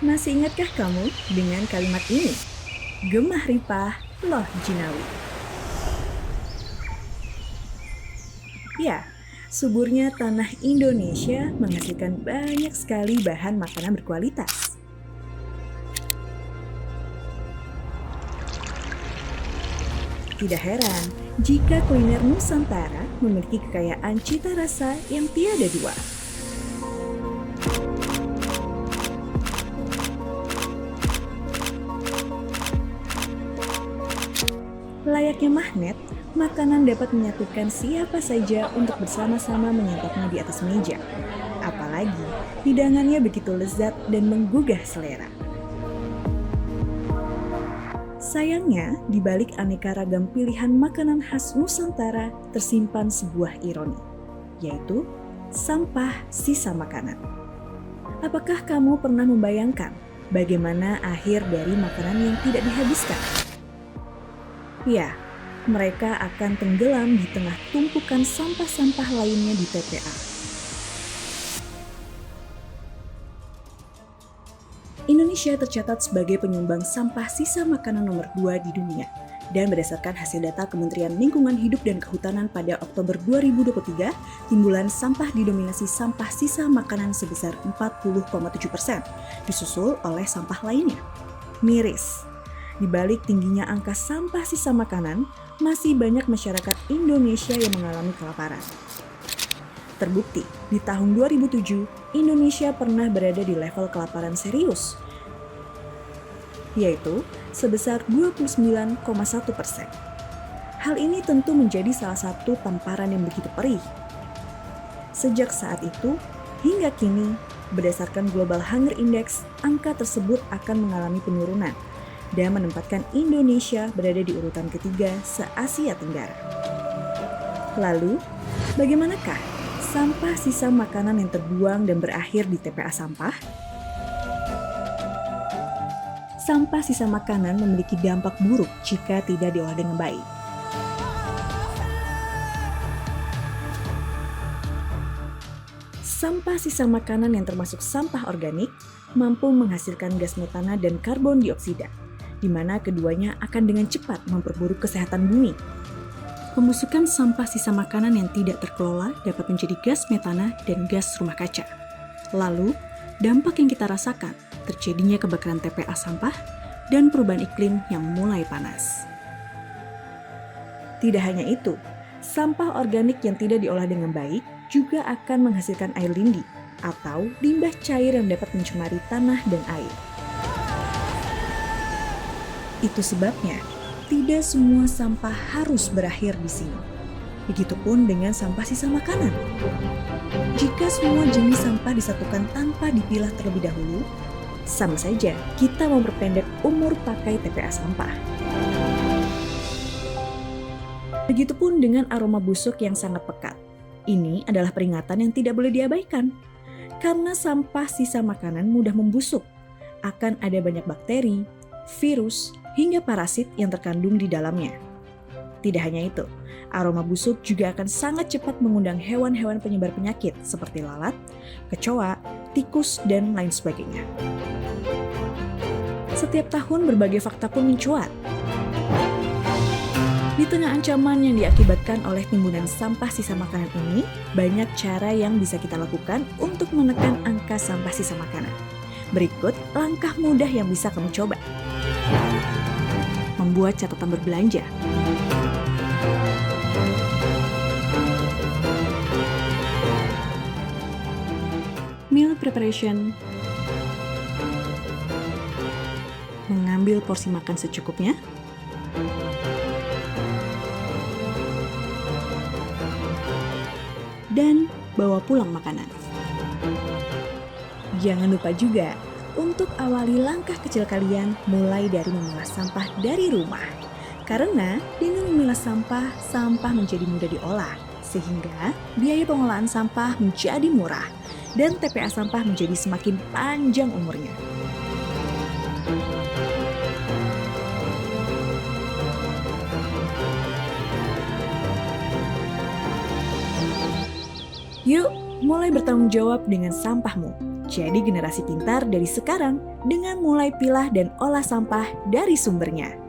Masih ingatkah kamu dengan kalimat ini? Gemah ripah loh jinawi. Ya, suburnya tanah Indonesia menghasilkan banyak sekali bahan makanan berkualitas. Tidak heran jika kuliner Nusantara memiliki kekayaan cita rasa yang tiada dua. Layaknya magnet, makanan dapat menyatukan siapa saja untuk bersama-sama menyantapnya di atas meja. Apalagi, hidangannya begitu lezat dan menggugah selera. Sayangnya, di balik aneka ragam pilihan makanan khas Nusantara tersimpan sebuah ironi, yaitu sampah sisa makanan. Apakah kamu pernah membayangkan bagaimana akhir dari makanan yang tidak dihabiskan? Ya, mereka akan tenggelam di tengah tumpukan sampah-sampah lainnya di TPA. Indonesia tercatat sebagai penyumbang sampah sisa makanan nomor 2 di dunia. Dan berdasarkan hasil data Kementerian Lingkungan Hidup dan Kehutanan pada Oktober 2023, timbulan sampah didominasi sampah sisa makanan sebesar 40,7%, disusul oleh sampah lainnya. Miris. Di balik tingginya angka sampah sisa makanan, masih banyak masyarakat Indonesia yang mengalami kelaparan. Terbukti, di tahun 2007, Indonesia pernah berada di level kelaparan serius, yaitu sebesar 29,1%. Hal ini tentu menjadi salah satu tamparan yang begitu perih. Sejak saat itu, hingga kini, berdasarkan Global Hunger Index, angka tersebut akan mengalami penurunan dan menempatkan Indonesia berada di urutan ketiga se-Asia Tenggara. Lalu, bagaimanakah sampah sisa makanan yang terbuang dan berakhir di TPA sampah? Sampah sisa makanan memiliki dampak buruk jika tidak diolah dengan baik. Sampah sisa makanan yang termasuk sampah organik mampu menghasilkan gas metana dan karbon dioksida, di mana keduanya akan dengan cepat memperburuk kesehatan bumi. Pembusukan sampah sisa makanan yang tidak terkelola dapat menjadi gas metana dan gas rumah kaca. Lalu, dampak yang kita rasakan terjadinya kebakaran TPA sampah dan perubahan iklim yang mulai panas. Tidak hanya itu, sampah organik yang tidak diolah dengan baik juga akan menghasilkan air lindi atau limbah cair yang dapat mencemari tanah dan air. Itu sebabnya, tidak semua sampah harus berakhir di sini. Begitupun dengan sampah sisa makanan. Jika semua jenis sampah disatukan tanpa dipilah terlebih dahulu, sama saja kita memperpendek umur pakai TPA sampah. Begitupun dengan aroma busuk yang sangat pekat. Ini adalah peringatan yang tidak boleh diabaikan. Karena sampah sisa makanan mudah membusuk, akan ada banyak bakteri, virus, hingga parasit yang terkandung di dalamnya. Tidak hanya itu, aroma busuk juga akan sangat cepat mengundang hewan-hewan penyebar penyakit seperti lalat, kecoa, tikus, dan lain sebagainya. Setiap tahun berbagai fakta pun mencuat. Di tengah ancaman yang diakibatkan oleh timbunan sampah sisa makanan ini, banyak cara yang bisa kita lakukan untuk menekan angka sampah sisa makanan. Berikut langkah mudah yang bisa kamu coba. Membuat catatan berbelanja. Meal preparation. Mengambil porsi makan secukupnya. Dan bawa pulang makanan. Jangan lupa juga untuk awali langkah kecil kalian mulai dari memilah sampah dari rumah. Karena dengan memilah sampah, sampah menjadi mudah diolah, sehingga biaya pengolahan sampah menjadi murah dan TPA sampah menjadi semakin panjang umurnya. Yuk, mulai bertanggung jawab dengan sampahmu. Jadi generasi pintar dari sekarang dengan mulai pilah dan olah sampah dari sumbernya.